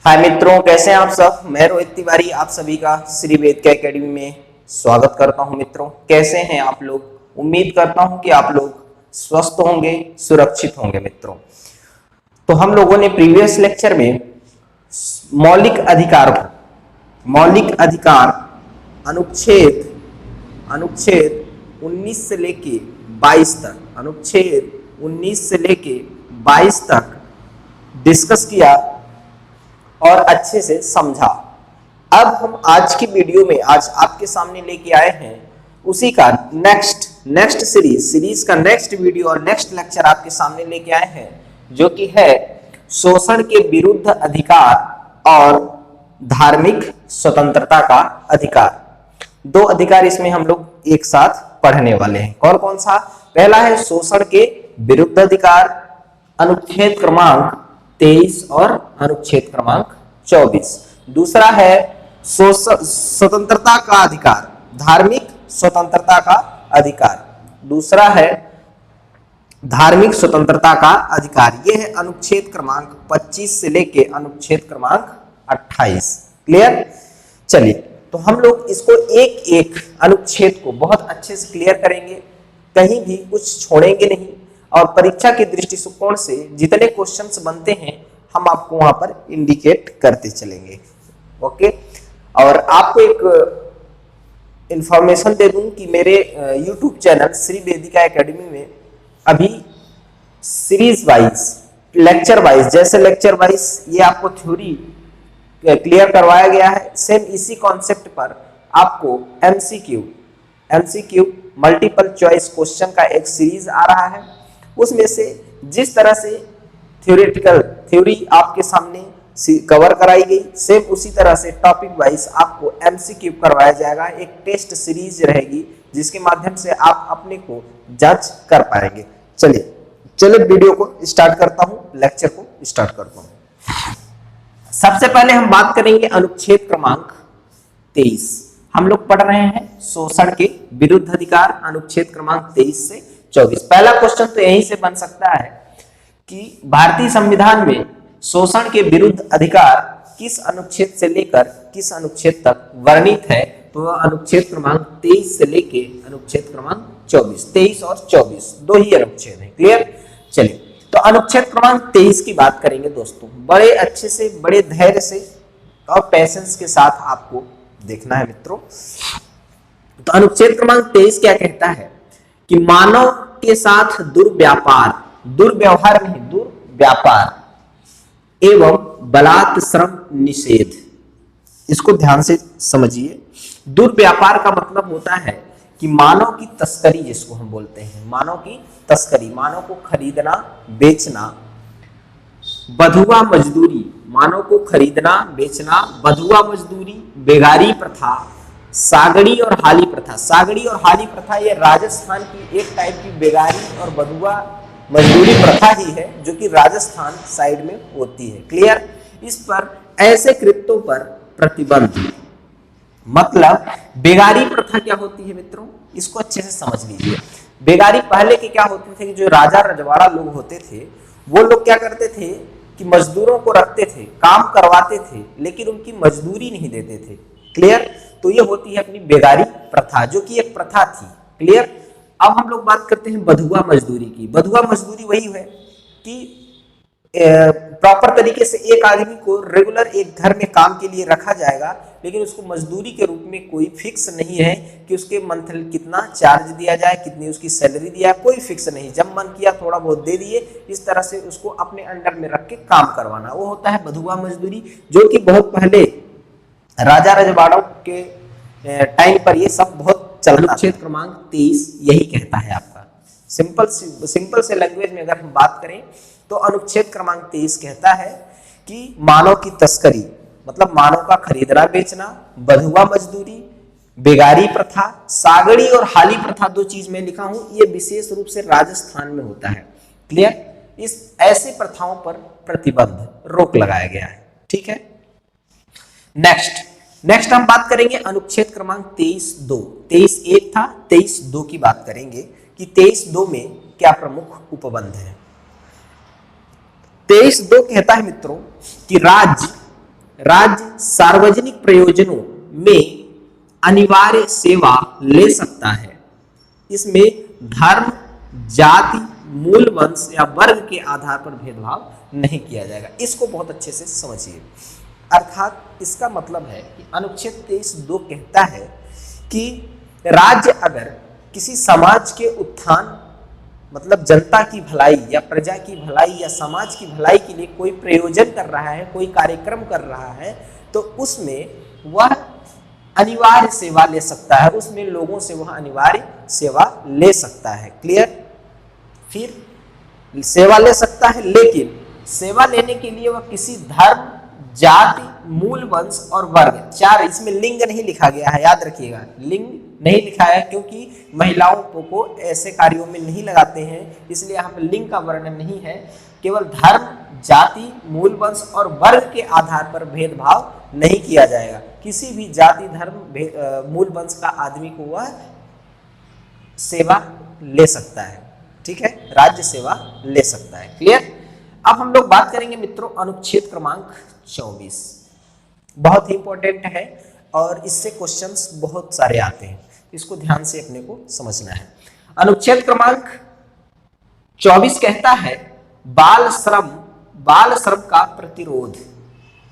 हाय मित्रों, कैसे हैं आप सब। मैं रोहित तिवारी आप सभी का श्री वेद के एकेडमी में स्वागत करता हूं। मित्रों, कैसे हैं आप लोग। उम्मीद करता हूं कि आप लोग स्वस्थ होंगे, सुरक्षित होंगे। मित्रों, तो हम लोगों ने प्रीवियस लेक्चर में मौलिक अधिकार अनुच्छेद 19 से लेके 22 तक, अनुच्छेद 19 से लेके 22 तक डिस्कस किया और अच्छे से समझा। अब हम आज की वीडियो में आज आपके सामने लेके आए हैं उसी का नेक्स्ट सीरीज का नेक्स्ट वीडियो और नेक्स्ट लेक्चर आपके सामने लेके आए हैं, जो कि है शोषण के विरुद्ध अधिकार और धार्मिक स्वतंत्रता का अधिकार। दो अधिकार इसमें हम लोग एक साथ पढ़ने वाले हैं। कौन कौन सा? पहला है शोषण के विरुद्ध अधिकार, अनुच्छेद क्रमांक 23 और अनुच्छेद क्रमांक 24। दूसरा है स्वतंत्रता का अधिकार, धार्मिक स्वतंत्रता का अधिकार। दूसरा है धार्मिक स्वतंत्रता का अधिकार। यह है अनुच्छेद क्रमांक 25 से लेके अनुच्छेद क्रमांक 28। क्लियर? चलिए, तो हम लोग इसको एक एक अनुच्छेद को बहुत अच्छे से क्लियर करेंगे, कहीं भी कुछ छोड़ेंगे नहीं, और परीक्षा के दृष्टिकोण से जितने क्वेश्चंस बनते हैं हम आपको वहां पर इंडिकेट करते चलेंगे। ओके, और आपको एक इंफॉर्मेशन दे दूं कि मेरे YouTube चैनल श्री वेदिका एकेडमी में अभी सीरीज वाइज, लेक्चर वाइज, जैसे लेक्चर वाइज ये आपको थ्योरी क्लियर करवाया गया है, सेम इसी कॉन्सेप्ट पर आपको एमसीक्यू मल्टीपल चॉइस क्वेश्चन का एक सीरीज आ रहा है। उसमें से जिस तरह से थ्योरी आपके सामने कवर कराई गई, सेम उसी तरह से टॉपिक वाइज आपको एमसीक्यू करवाया जाएगा। एक टेस्ट सीरीज रहेगी जिसके माध्यम से आप अपने को जज कर पाएंगे। चलिए वीडियो को स्टार्ट करता हूं, लेक्चर को स्टार्ट करता हूं। सबसे पहले हम बात करेंगे अनुच्छेद क्रमांक 23। हम लोग पढ़ रहे हैं शोषण के विरुद्ध अधिकार, अनुच्छेद क्रमांक 23 से 24। पहला क्वेश्चन तो यहीं से बन सकता है कि भारतीय संविधान में शोषण के विरुद्ध अधिकार किस अनुच्छेद से लेकर किस अनुच्छेद तक वर्णित है। तो अनुच्छेद क्रमांक 23 से लेके अनुच्छेद क्रमांक 24। 23 और 24 दो ही अनुच्छेद हैं। क्लियर? चलिए, तो अनुच्छेद क्रमांक 23 की बात करेंगे दोस्तों। बड़े अच्छे से, बड़े धैर्य से और पेशेंस के साथ आपको देखना है मित्रों। तो अनुच्छेद क्रमांक 23 क्या कहता है कि मानव के साथ दुर्व्यवहार एवं बलात् श्रम निषेध। इसको ध्यान से समझिए। दुर्व्यापार का मतलब होता है कि मानव की तस्करी, जिसको हम बोलते हैं मानव की तस्करी, मानव को खरीदना बेचना, बधुआ मजदूरी, मानव को खरीदना बेचना, बधुआ मजदूरी, बेगारी प्रथा, सागड़ी और हाली प्रथा। सागड़ी और हाली प्रथा ये राजस्थान की एक टाइप की बेगारी और बधुआ मजदूरी प्रथा ही है, जो कि राजस्थान साइड में होती है। क्लियर? इस पर ऐसे कृत्यों पर प्रतिबंध। मतलब बेगारी प्रथा क्या होती है मित्रों, इसको अच्छे से समझ लीजिए। बेगारी पहले के क्या होते थे कि जो राजा रजवाड़ा लोग होते थे, वो लोग क्या करते थे कि मजदूरों को रखते थे, काम करवाते थे, लेकिन उनकी मजदूरी नहीं देते थे। क्लियर? तो ये होती है अपनी बेगारी प्रथा, जो कि एक प्रथा थी। क्लियर? अब हम लोग बात करते हैं बधुआ मजदूरी की। बधुआ मजदूरी वही है कि प्रॉपर तरीके से एक आदमी को रेगुलर एक घर में काम के लिए रखा जाएगा, लेकिन उसको मजदूरी के रूप में कोई फिक्स नहीं है कि उसके मंथली कितना चार्ज दिया जाए, कितनी उसकी सैलरी दिया है, कोई फिक्स नहीं। जब मन किया थोड़ा बहुत दे दिए, इस तरह से उसको अपने अंडर में रख के काम करवाना, वो होता है बधुआ मजदूरी, जो कि बहुत पहले राजा रजवाड़ों के टाइम पर ये सब बहुत चलता। अनुच्छेद क्रमांक 23 यही कहता है आपका। सिंपल से लैंग्वेज में अगर हम बात करें तो अनुच्छेद क्रमांक 23 कहता है कि मानव की तस्करी, मतलब मानव का खरीदना बेचना, बधुआ मजदूरी, बेगारी प्रथा, सागड़ी और हाली प्रथा, दो चीज मैं लिखा हूं, ये विशेष रूप से राजस्थान में होता है। क्लियर? इस ऐसे प्रथाओं पर प्रतिबंध, रोक लगाया गया है। ठीक है? नेक्स्ट हम बात करेंगे अनुच्छेद क्रमांक 23(2). 23(1) था, 23(2) की बात करेंगे कि 23(2) में क्या प्रमुख उपबंध है। 23(2) कहता है मित्रों कि राज्य सार्वजनिक प्रयोजनों में अनिवार्य सेवा ले सकता है। इसमें धर्म, जाति, मूल वंश या वर्ग के आधार पर भेदभाव नहीं किया जाएगा। इसको बहुत अच्छे से समझिए। अर्थात इसका मतलब है कि अनुच्छेद 23(2) कहता है कि राज्य अगर किसी समाज के उत्थान मतलब जनता की भलाई या प्रजा की भलाई या समाज की भलाई के लिए कोई प्रयोजन कर रहा है, कोई कार्यक्रम कर रहा है, तो उसमें वह अनिवार्य सेवा ले सकता है, उसमें लोगों से वह अनिवार्य सेवा ले सकता है। क्लियर? फिर सेवा ले सकता है, लेकिन सेवा लेने के लिए वह किसी धर्म, जाति, मूल वंश और वर्ग, 4, इसमें लिंग नहीं लिखा गया है, याद रखिएगा, लिंग नहीं लिखा है क्योंकि महिलाओं को ऐसे कार्यों में नहीं लगाते हैं, इसलिए यहाँ पर लिंग का वर्णन नहीं है। केवल धर्म, जाति, मूल वंश और वर्ग के आधार पर भेदभाव नहीं किया जाएगा। किसी भी जाति, धर्म, मूल वंश का आदमी को वह सेवा ले सकता है। ठीक है, राज्य सेवा ले सकता है। क्लियर? अब हम लोग बात करेंगे मित्रों अनुच्छेद क्रमांक 24। बहुत ही इंपॉर्टेंट है और इससे क्वेश्चंस बहुत सारे आते हैं, इसको ध्यान से अपने को समझना है। अनुच्छेद क्रमांक 24 कहता है बाल श्रम का प्रतिरोध।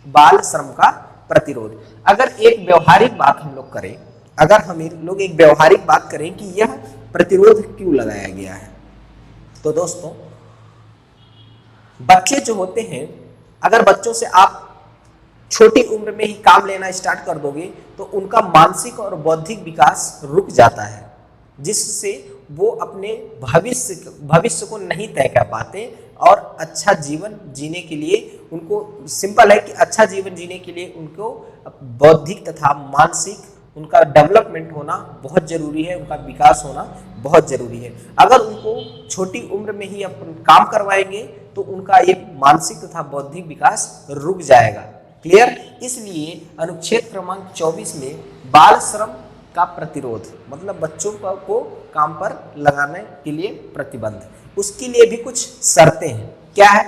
बाल श्रम का प्रतिरोध। अगर एक व्यवहारिक बात हम लोग करें, अगर हम लोग एक व्यवहारिक बात करें कि यह प्रतिरोध क्यों लगाया गया है, तो दोस्तों बच्चे जो होते हैं, अगर बच्चों से आप छोटी उम्र में ही काम लेना स्टार्ट कर दोगे तो उनका मानसिक और बौद्धिक विकास रुक जाता है, जिससे वो अपने भविष्य को नहीं तय कर पाते और अच्छा जीवन जीने के लिए उनको, सिंपल है कि अच्छा जीवन जीने के लिए उनको बौद्धिक तथा मानसिक उनका डेवलपमेंट होना बहुत जरूरी है, उनका विकास होना बहुत जरूरी है। अगर उनको छोटी उम्र में ही अपन काम करवाएंगे तो उनका ये मानसिक तथा बौद्धिक विकास रुक जाएगा। क्लियर? इसलिए अनुच्छेद क्रमांक 24 में बाल श्रम का प्रतिरोध मतलब बच्चों को काम पर लगाने के लिए प्रतिबंध, उसके लिए भी कुछ शर्तें हैं। क्या है?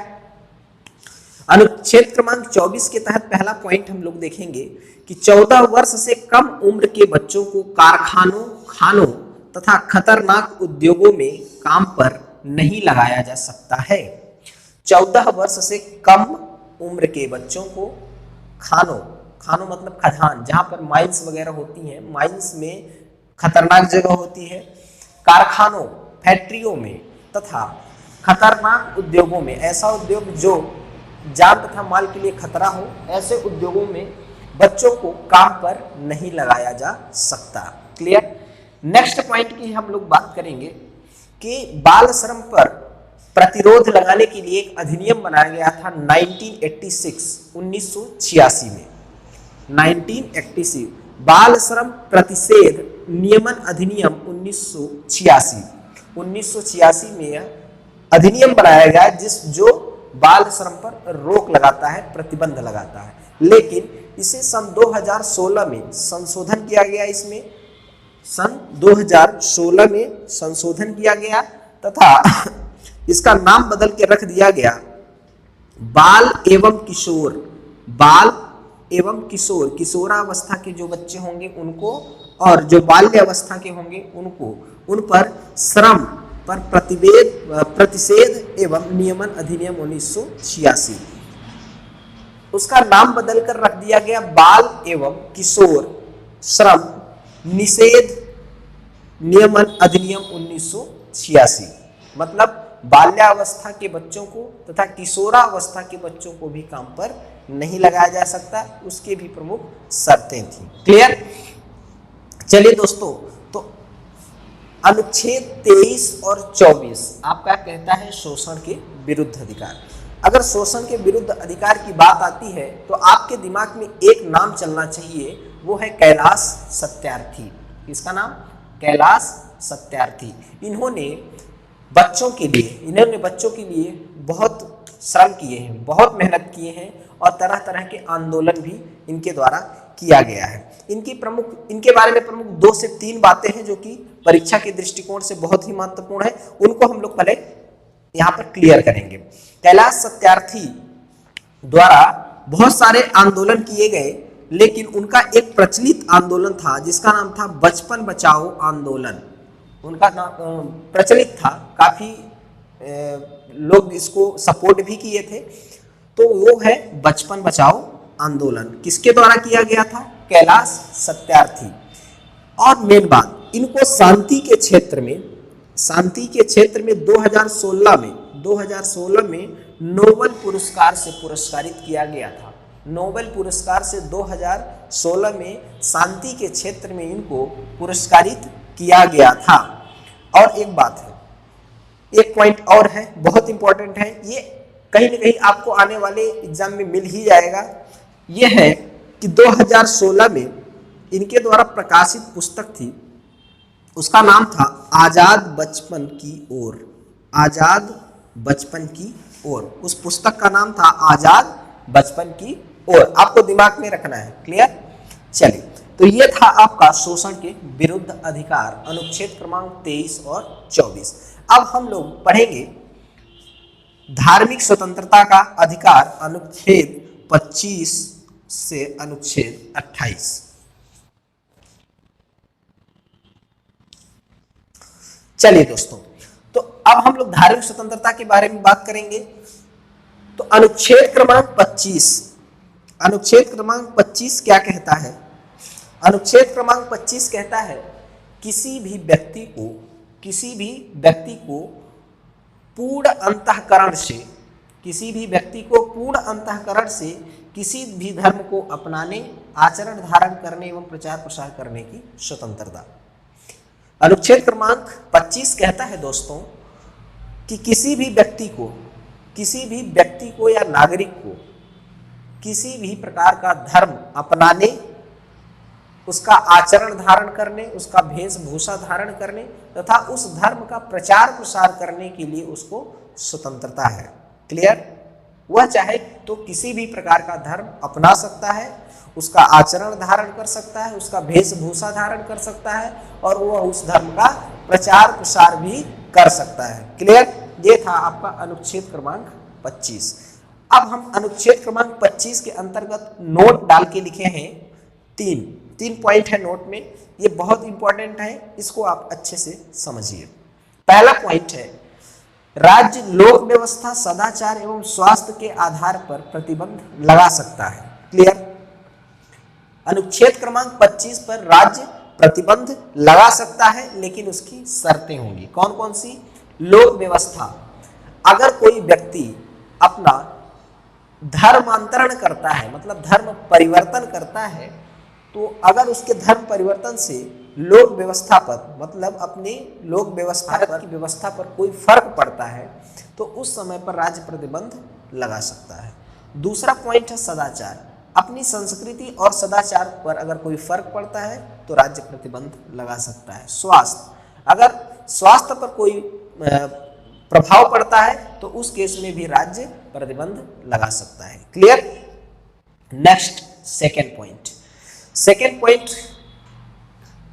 अनुच्छेद क्रमांक 24 के तहत पहला पॉइंट हम लोग देखेंगे कि 14 वर्ष से कम उम्र के बच्चों को कारखानों, खानों तथा खतरनाक उद्योगों में काम पर नहीं लगाया जा सकता है। 14 वर्ष से कम उम्र के बच्चों को खानों मतलब खदान, जहां पर माइंस वगैरह होती हैं, माइंस में खतरनाक जगह होती है, कारखानों, फैक्ट्रियों में तथा खतरनाक उद्योगों में, ऐसा उद्योग जो जान तथा माल के लिए खतरा हो, ऐसे उद्योगों में बच्चों को काम पर नहीं लगाया जा सकता। क्लियर? नेक्स्ट पॉइंट की हम लोग बात करेंगे कि बाल श्रम पर प्रतिरोध लगाने के लिए एक अधिनियम बनाया गया था 1986 में। 1986 बाल श्रम प्रतिषेध नियमन अधिनियम 1986 में यह अधिनियम बनाया गया जो बाल श्रम पर रोक लगाता है, प्रतिबंध लगाता है, लेकिन इसे सन 2016 में संशोधन किया गया। इसमें सन 2016 में संशोधन किया गया तथा इसका नाम बदल के रख दिया गया बाल एवं किशोर। बाल एवं किशोर, किशोरावस्था के जो बच्चे होंगे उनको और जो बाल्य अवस्था के होंगे उनको, उन पर श्रम पर प्रतिषेध एवं नियमन अधिनियम 1986। उसका नाम बदलकर रख दिया गया बाल एवं किशोर श्रम निषेध नियमन अधिनियम 1986। मतलब बाल्यावस्था के बच्चों को तथा किशोरावस्था के बच्चों को भी काम पर नहीं लगाया जा सकता, उसके भी प्रमुख शर्तें थी। क्लियर? चलिए दोस्तों, तो अनुच्छेद 23 और 24 आपका कहता है शोषण के विरुद्ध अधिकार। अगर शोषण के विरुद्ध अधिकार की बात आती है तो आपके दिमाग में एक नाम चलना चाहिए, वो है कैलाश सत्यार्थी। इसका नाम कैलाश सत्यार्थी। इन्होंने बच्चों के लिए बहुत श्रम किए हैं, बहुत मेहनत किए हैं और तरह तरह के आंदोलन भी इनके द्वारा किया गया है। इनके बारे में प्रमुख 2 से 3 बातें हैं जो कि परीक्षा के दृष्टिकोण से बहुत ही महत्वपूर्ण है, उनको हम लोग पहले यहाँ पर क्लियर करेंगे। कैलाश सत्यार्थी द्वारा बहुत सारे आंदोलन किए गए, लेकिन उनका एक प्रचलित आंदोलन था जिसका नाम था बचपन बचाओ आंदोलन। उनका नाम प्रचलित था, काफी लोग इसको सपोर्ट भी किए थे। तो वो है बचपन बचाओ आंदोलन। किसके द्वारा किया गया था? कैलाश सत्यार्थी। और मेन बात, इनको शांति के क्षेत्र में 2016 में नोबेल पुरस्कार से पुरस्कारित किया गया था। नोबेल पुरस्कार से 2016 में शांति के क्षेत्र में इनको पुरस्कारित किया गया था। और एक बात है, एक पॉइंट और है, बहुत इंपॉर्टेंट है, ये कहीं ना कहीं आपको आने वाले एग्जाम में मिल ही जाएगा। ये है कि 2016 में इनके द्वारा प्रकाशित पुस्तक थी, उसका नाम था आजाद बचपन की ओर। आजाद बचपन की ओर, उस पुस्तक का नाम था आजाद बचपन की ओर। आपको दिमाग में रखना है, क्लियर? चलिए, तो ये था आपका शोषण के विरुद्ध अधिकार, अनुच्छेद क्रमांक 23 और 24। अब हम लोग पढ़ेंगे धार्मिक स्वतंत्रता का अधिकार, अनुच्छेद 25 से अनुच्छेद 28। चलिए दोस्तों, तो अब हम लोग धार्मिक स्वतंत्रता के बारे में बात करेंगे। तो अनुच्छेद क्रमांक 25 क्या कहता है? अनुच्छेद क्रमांक 25 कहता है किसी भी व्यक्ति को पूर्ण अंतःकरण से किसी भी धर्म को अपनाने, आचरण धारण करने एवं प्रचार प्रसार करने की स्वतंत्रता। अनुच्छेद क्रमांक 25 कहता है दोस्तों कि किसी भी व्यक्ति को या नागरिक को किसी भी प्रकार का धर्म अपनाने, उसका आचरण धारण करने, उसका वेशभूषा धारण करने तथा उस धर्म का प्रचार प्रसार करने के लिए उसको स्वतंत्रता है। क्लियर? वह चाहे तो किसी भी प्रकार का धर्म अपना सकता है, उसका आचरण धारण कर सकता है, उसका वेशभूषा धारण कर सकता है और वह उस धर्म का प्रचार प्रसार भी कर सकता है। क्लियर? ये था आपका अनुच्छेद क्रमांक 25। अब हम अनुच्छेद क्रमांक 25 के अंतर्गत नोट डाल के लिखे हैं तीन पॉइंट है नोट में, ये बहुत इंपॉर्टेंट है, इसको आप अच्छे से समझिए। पहला पॉइंट है, राज्य लोक व्यवस्था, सदाचार एवं स्वास्थ्य के आधार पर प्रतिबंध लगा सकता है। क्लियर? अनुच्छेद क्रमांक 25 पर राज्य प्रतिबंध लगा सकता है, लेकिन उसकी शर्तें होंगी। कौन कौन सी? लोक व्यवस्था, अगर कोई व्यक्ति अपना धर्मांतरण करता है, मतलब धर्म परिवर्तन करता है, तो अगर उसके धर्म परिवर्तन से लोक व्यवस्था पर, मतलब अपने लोक व्यवस्था की व्यवस्था पर कोई फर्क पड़ता है, तो उस समय पर राज्य प्रतिबंध लगा सकता है। दूसरा पॉइंट है सदाचार, अपनी संस्कृति और सदाचार पर अगर कोई फर्क पड़ता है तो राज्य प्रतिबंध लगा सकता है। स्वास्थ्य, अगर स्वास्थ्य पर कोई प्रभाव पड़ता है तो उस केस में भी राज्य प्रतिबंध लगा सकता है। क्लियर? नेक्स्ट सेकेंड पॉइंट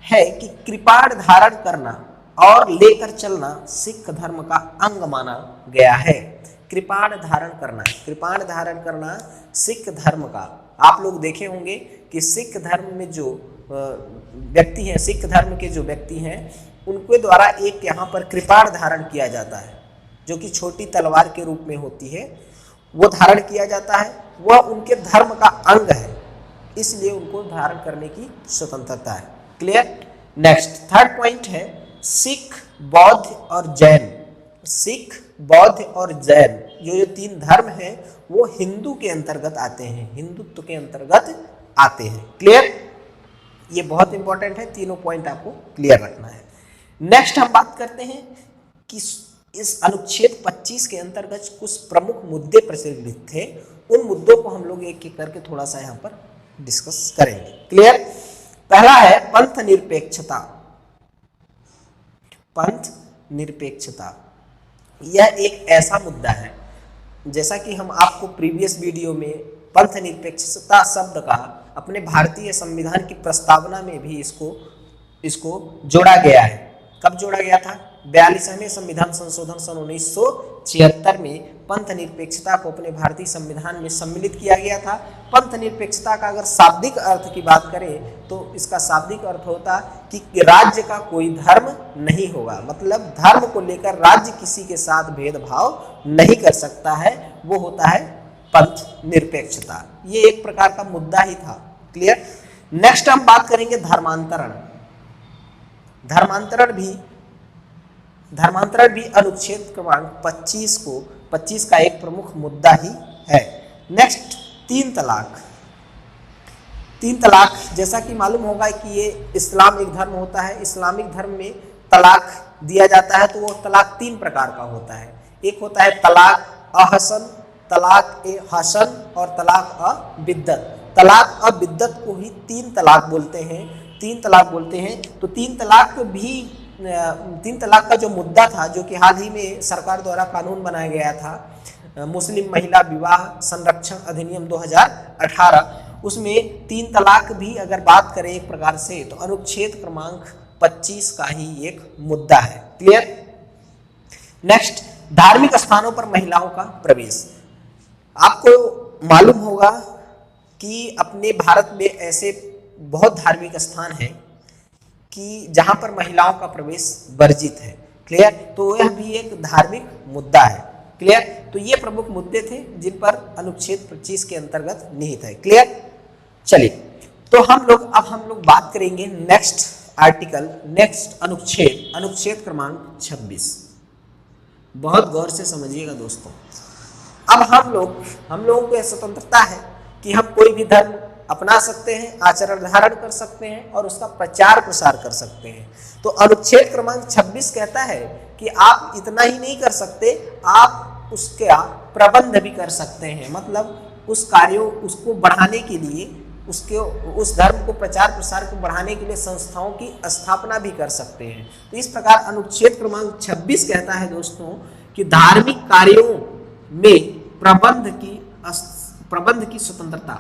है कि कृपाण धारण करना और लेकर चलना सिख धर्म का अंग माना गया है। कृपाण धारण करना सिख धर्म का, आप लोग देखे होंगे कि सिख धर्म में जो व्यक्ति हैं, सिख धर्म के जो व्यक्ति हैं, उनके द्वारा एक यहाँ पर कृपाण धारण किया जाता है, जो कि छोटी तलवार के रूप में होती है, वो धारण किया जाता है। वह उनके धर्म का अंग है, इसलिए उनको धारण करने की स्वतंत्रता है। क्लियर? नेक्स्ट थर्ड पॉइंट है सिख, बौद्ध और जैन। सिख, बौद्ध और जैन जो तीन धर्म हैं वो हिंदू के अंतर्गत आते हैं, हिंदुत्व के अंतर्गत आते हैं। क्लियर? ये बहुत इंपॉर्टेंट है, तीनों पॉइंट आपको क्लियर रखना है। नेक्स्ट हम बात करते हैं कि इस अनुच्छेद 25 के अंतर्गत कुछ प्रमुख मुद्दे प्रचलित थे, उन मुद्दों को हम लोग एक एक करके थोड़ा सा यहाँ पर डिस्कस करेंगे। क्लियर? पहला है पंथ निरपेक्षता। पंथ निरपेक्षता यह एक ऐसा मुद्दा है, जैसा कि हम आपको प्रीवियस वीडियो में पंथ निरपेक्षता शब्द का अपने भारतीय संविधान की प्रस्तावना में भी इसको जोड़ा गया है। कब जोड़ा गया था? 42वें संविधान संशोधन सन 1976 में पंथ निरपेक्षता को अपने भारतीय संविधान में सम्मिलित किया गया था। पंथ निरपेक्षता का अगर शाब्दिक अर्थ की बात करें तो इसका शाब्दिक अर्थ होता कि राज्य का कोई धर्म नहीं होगा, मतलब धर्म को लेकर राज्य किसी के साथ भेदभाव नहीं कर सकता है, वो होता है पंथ निरपेक्षता। ये एक प्रकार का मुद्दा ही था। क्लियर। नेक्स्ट हम बात करेंगे धर्मांतरण। धर्मांतरण भी अनुच्छेद क्रमांक 25 का एक प्रमुख मुद्दा ही है। नेक्स्ट तीन तलाक जैसा कि मालूम होगा कि ये इस्लाम एक धर्म होता है। इस्लामिक धर्म में तलाक दिया जाता है तो वो तलाक 3 प्रकार का होता है। एक होता है तलाक अहसन, तलाक ए हसन और तलाक अबिद्दत। तलाक अबिद्दत को ही 3 तलाक बोलते हैं। तो 3 तलाक का जो मुद्दा था, जो कि हाल ही में सरकार द्वारा कानून बनाया गया था, मुस्लिम महिला विवाह संरक्षण अधिनियम 2018, उसमें 3 तलाक भी अगर बात करें एक प्रकार से तो अनुच्छेद क्रमांक 25 का ही एक मुद्दा है। क्लियर। नेक्स्ट धार्मिक स्थानों पर महिलाओं का प्रवेश। आपको मालूम होगा कि अपने भारत में ऐसे बहुत धार्मिक स्थान हैं कि जहां पर महिलाओं का प्रवेश वर्जित है। क्लियर। तो यह भी एक धार्मिक मुद्दा है। क्लियर। तो ये प्रमुख मुद्दे थे जिन पर अनुच्छेद 25 के अंतर्गत निहित है। क्लियर। चलिए तो हम लोग बात करेंगे नेक्स्ट आर्टिकल, नेक्स्ट अनुच्छेद क्रमांक 26। बहुत गौर से समझिएगा दोस्तों। अब हम लोगों को यह स्वतंत्रता है कि हम कोई भी धर्म अपना सकते हैं, आचरण धारण कर सकते हैं और उसका प्रचार प्रसार कर सकते हैं। तो अनुच्छेद क्रमांक 26 कहता है कि आप इतना ही नहीं कर सकते, आप उसका प्रबंध भी कर सकते हैं, मतलब उस कार्यों उसको बढ़ाने के लिए, उस धर्म को प्रचार प्रसार को बढ़ाने के लिए संस्थाओं की स्थापना भी कर सकते हैं। तो इस प्रकार अनुच्छेद क्रमांक 26 कहता है दोस्तों कि धार्मिक कार्यों में प्रबंध की स्वतंत्रता,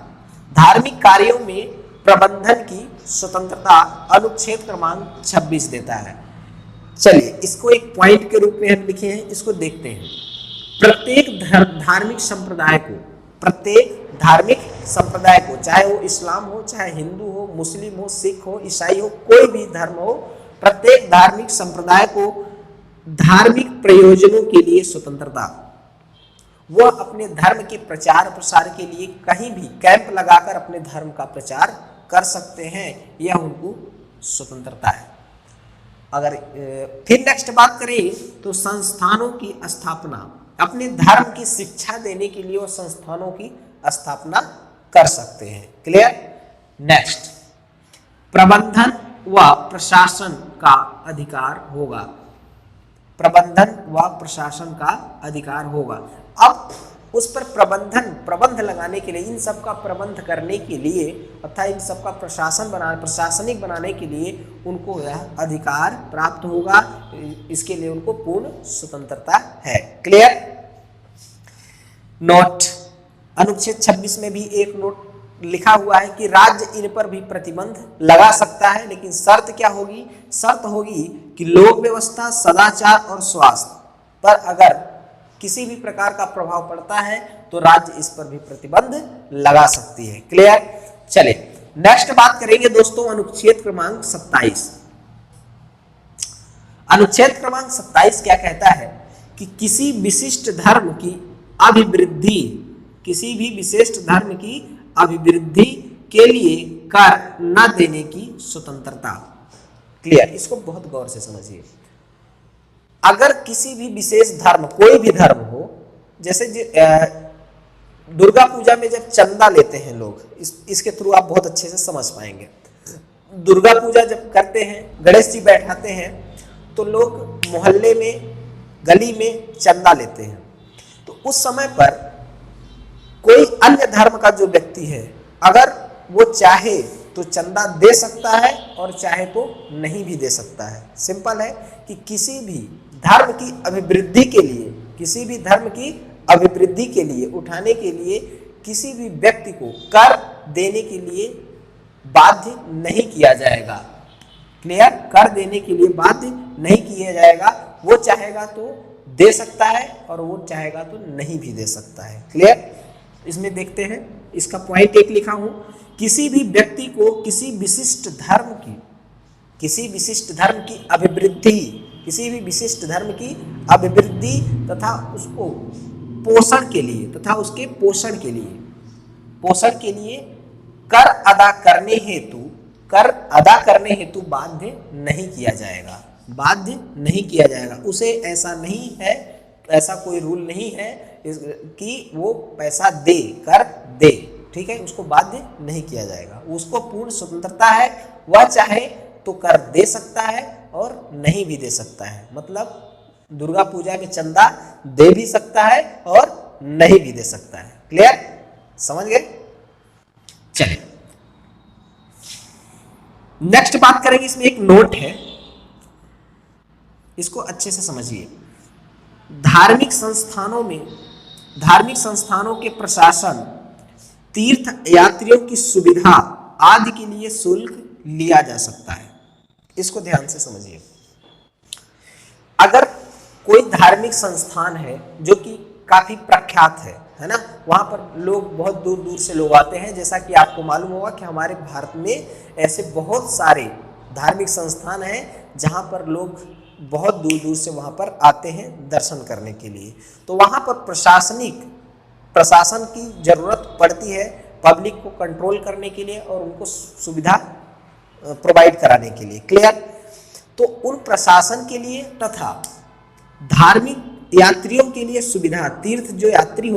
धार्मिक कार्यों में प्रबंधन की स्वतंत्रता अनुच्छेद क्रमांक 26 देता है। चलिए इसको एक पॉइंट के रूप में हम लिखे हैं, इसको देखते हैं। प्रत्येक धार्मिक संप्रदाय को, चाहे वो इस्लाम हो, चाहे हिंदू हो, मुस्लिम हो, सिख हो, ईसाई हो, कोई भी धर्म हो, प्रत्येक धार्मिक संप्रदाय को धार्मिक प्रयोजनों के लिए स्वतंत्रता, वह अपने धर्म के प्रचार प्रसार के लिए कहीं भी कैंप लगाकर अपने धर्म का प्रचार कर सकते हैं, यह उनको स्वतंत्रता है। अगर फिर नेक्स्ट बात करें तो संस्थानों की स्थापना, अपने धर्म की शिक्षा देने के लिए वो संस्थानों की स्थापना कर सकते हैं। क्लियर। नेक्स्ट प्रबंधन व प्रशासन का अधिकार होगा। प्रबंधन व प्रशासन का अधिकार होगा। अब उस पर प्रबंध लगाने के लिए, इन सब का प्रबंध करने के लिए अर्थात इन सब का प्रशासनिक बनाने के लिए उनको यह अधिकार प्राप्त होगा। इसके लिए उनको पूर्ण स्वतंत्रता है। क्लियर। नोट अनुच्छेद 26 में भी एक नोट लिखा हुआ है कि राज्य इन पर भी प्रतिबंध लगा सकता है, लेकिन शर्त क्या होगी? शर्त होगी कि लोक व्यवस्था, सदाचार और स्वास्थ्य पर अगर किसी भी प्रकार का प्रभाव पड़ता है तो राज्य इस पर भी प्रतिबंध लगा सकती है। क्लियर। चलिए नेक्स्ट बात करेंगे दोस्तों अनुच्छेद क्रमांक 27। अनुच्छेद क्रमांक 27 क्या कहता है कि किसी विशिष्ट धर्म की अभिवृद्धि के लिए कर न देने की स्वतंत्रता। क्लियर। इसको बहुत गौर से समझिए। अगर किसी भी विशेष धर्म, कोई भी धर्म हो, जैसे दुर्गा पूजा में जब चंदा लेते हैं लोग, इसके थ्रू आप बहुत अच्छे से समझ पाएंगे। दुर्गा पूजा जब करते हैं, गणेश जी बैठाते हैं, तो लोग मोहल्ले में, गली में चंदा लेते हैं। तो उस समय पर कोई अन्य धर्म का जो व्यक्ति है, अगर वो चाहे तो चंदा दे सकता है और चाहे तो नहीं भी दे सकता है। सिंपल है कि किसी भी धर्म की अभिवृद्धि के लिए उठाने के लिए किसी भी व्यक्ति को कर देने के लिए बाध्य नहीं किया जाएगा। क्लियर, कर देने के लिए बाध्य नहीं किया जाएगा। वो चाहेगा तो दे सकता है और वो चाहेगा तो नहीं भी दे सकता है। क्लियर, इसमें देखते हैं, इसका पॉइंट एक लिखा हूं, किसी भी व्यक्ति को किसी विशिष्ट धर्म की अभिवृद्धि, किसी भी विशिष्ट धर्म की अभिवृद्धि तथा उसको पोषण के लिए तथा उसके पोषण के लिए कर अदा करने हेतु बाध्य नहीं किया जाएगा। उसे ऐसा नहीं है, ऐसा कोई रूल नहीं है कि वो पैसा कर दे, ठीक है, उसको बाध्य नहीं किया जाएगा। उसको पूर्ण स्वतंत्रता है, वह चाहे तो कर दे सकता है और नहीं भी दे सकता है। मतलब दुर्गा पूजा में चंदा दे भी सकता है और नहीं भी दे सकता है। क्लियर, समझ गए? चलिए नेक्स्ट बात करेंगे। इसमें एक नोट है, इसको अच्छे से समझिए। धार्मिक संस्थानों के प्रशासन, तीर्थ यात्रियों की सुविधा आदि के लिए शुल्क लिया जा सकता है। इसको ध्यान से समझिए। अगर कोई धार्मिक संस्थान है जो कि काफी प्रख्यात है ना, वहां पर लोग बहुत दूर दूर से लोग आते हैं। जैसा कि आपको मालूम होगा कि हमारे भारत में ऐसे बहुत सारे धार्मिक संस्थान हैं जहां पर लोग बहुत दूर दूर से वहां पर आते हैं दर्शन करने के लिए। तो वहां पर प्रशासन की जरूरत पड़ती है पब्लिक को कंट्रोल करने के लिए और उनको सुविधा प्रोवाइड कराने के लिए। क्लियर, तो उन प्रशासन के लिए तथा धार्मिक यात्रियों के लिए सुविधा, तीर्थ यात्री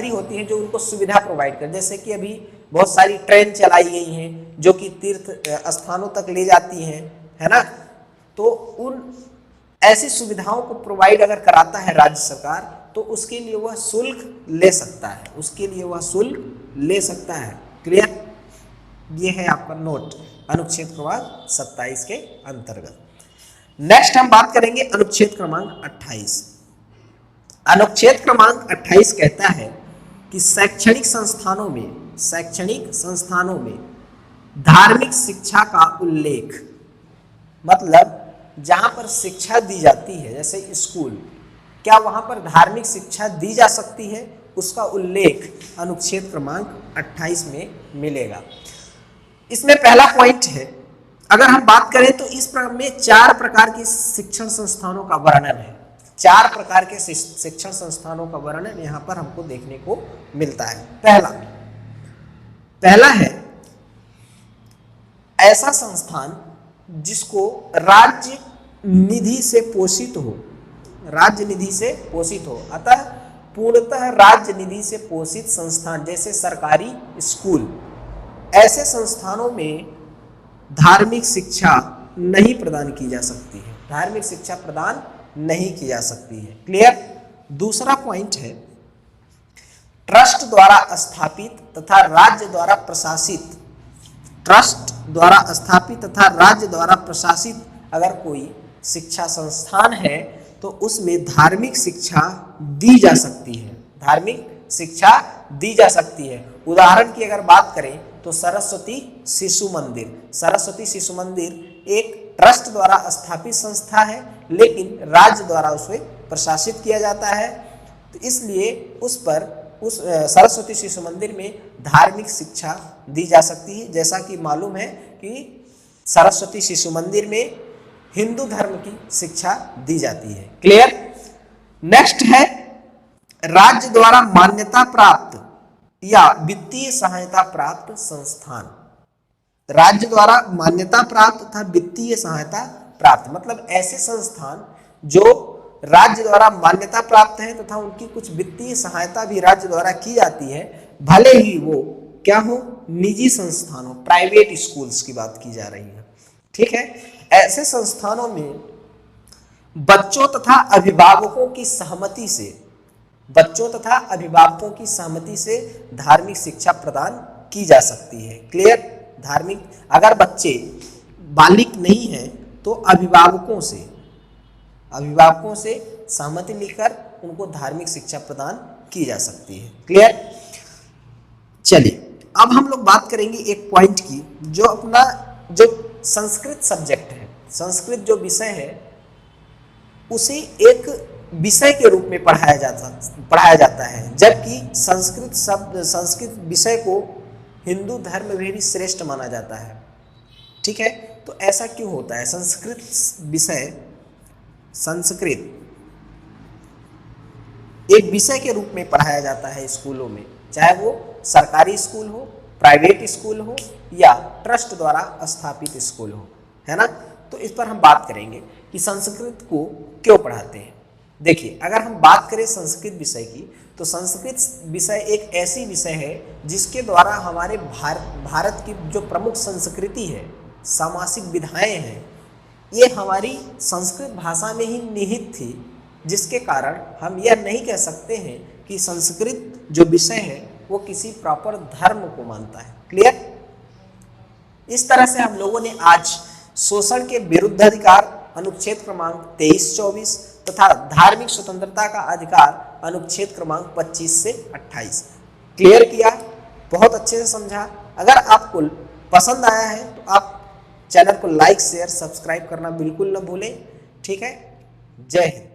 होते हैं जो उनको सुविधा प्रोवाइड कर, जैसे कि अभी बहुत सारी ट्रेन चलाई गई हैं जो कि तीर्थ स्थानों तक ले जाती हैं, है ना। तो उन ऐसी सुविधाओं को प्रोवाइड अगर कराता है राज्य सरकार, तो उसके लिए वह शुल्क ले सकता है। क्लियर, ये है आपका नोट अनुच्छेद क्रमांक 27 के अंतर्गत। नेक्स्ट हम बात करेंगे अनुच्छेद क्रमांक 28। अनुच्छेद क्रमांक 28 कहता है कि शैक्षणिक संस्थानों में धार्मिक शिक्षा का उल्लेख, मतलब जहां पर शिक्षा दी जाती है जैसे स्कूल, क्या वहां पर धार्मिक शिक्षा दी जा सकती है, उसका उल्लेख अनुच्छेद क्रमांक 28 में मिलेगा। इसमें पहला पॉइंट है, अगर हम बात करें तो इस में 4 प्रकार के शिक्षण संस्थानों का वर्णन है। 4 प्रकार के शिक्षण संस्थानों का वर्णन यहां पर हमको देखने को मिलता है। पहला है ऐसा संस्थान जिसको राज्य निधि से पोषित हो, अतः पूर्णतः राज्य निधि से पोषित संस्थान जैसे सरकारी स्कूल। ऐसे संस्थानों में धार्मिक शिक्षा नहीं प्रदान की जा सकती है। क्लियर, दूसरा पॉइंट है ट्रस्ट द्वारा स्थापित तथा राज्य द्वारा प्रशासित अगर कोई शिक्षा संस्थान है तो उसमें धार्मिक शिक्षा दी जा सकती है। उदाहरण की अगर बात करें तो सरस्वती शिशु मंदिर एक ट्रस्ट द्वारा स्थापित संस्था है, लेकिन राज्य द्वारा उसे प्रशासित किया जाता है। तो इसलिए उस सरस्वती शिशु मंदिर में धार्मिक शिक्षा दी जा सकती है। जैसा कि मालूम है कि सरस्वती शिशु मंदिर में हिंदू धर्म की शिक्षा दी जाती है। क्लियर, नेक्स्ट है राज्य द्वारा मान्यता प्राप्त या वित्तीय सहायता प्राप्त संस्थान। राज्य द्वारा मान्यता प्राप्त तथा वित्तीय सहायता प्राप्त, मतलब ऐसे संस्थान जो राज्य द्वारा मान्यता प्राप्त है तथा उनकी कुछ वित्तीय सहायता भी राज्य द्वारा की जाती है, भले ही वो क्या हो, निजी संस्थान हो, प्राइवेट स्कूल्स की बात की जा रही है। ठीक है, ऐसे संस्थानों में बच्चों तथा अभिभावकों की सहमति से धार्मिक शिक्षा प्रदान की जा सकती है। क्लियर, धार्मिक अगर बच्चे बालिग नहीं है तो अभिभावकों से सहमति लेकर उनको धार्मिक शिक्षा प्रदान की जा सकती है। क्लियर, चलिए अब हम लोग बात करेंगे एक पॉइंट की, जो अपना जो संस्कृत सब्जेक्ट है, संस्कृत जो विषय है उसे एक विषय के रूप में पढ़ाया जाता है, जबकि संस्कृत विषय को हिंदू धर्म में भी श्रेष्ठ माना जाता है। ठीक है, तो ऐसा क्यों होता है? संस्कृत एक विषय के रूप में पढ़ाया जाता है स्कूलों में, चाहे वो सरकारी स्कूल हो, प्राइवेट स्कूल हो या ट्रस्ट द्वारा स्थापित स्कूल हो, है ना। तो इस पर हम बात करेंगे कि संस्कृत को क्यों पढ़ाते हैं। देखिए, अगर हम बात करें संस्कृत विषय की, तो संस्कृत विषय एक ऐसी विषय है जिसके द्वारा हमारे भारत की जो प्रमुख संस्कृति है, सामाजिक विधाएं हैं, ये हमारी संस्कृत भाषा में ही निहित थी, जिसके कारण हम यह नहीं कह सकते हैं कि संस्कृत जो विषय है वो किसी प्रॉपर धर्म को मानता है। क्लियर? इस तरह से हम लोगों ने आज शोषण के विरुद्ध अधिकार अनुच्छेद क्रमांक 23-24 तथा धार्मिक स्वतंत्रता का अधिकार अनुच्छेद क्रमांक 25 से 28 क्लियर किया, बहुत अच्छे से समझा। अगर आपको पसंद आया है तो आप चैनल को लाइक शेयर सब्सक्राइब करना बिल्कुल न भूलें। ठीक है, जय हिंद।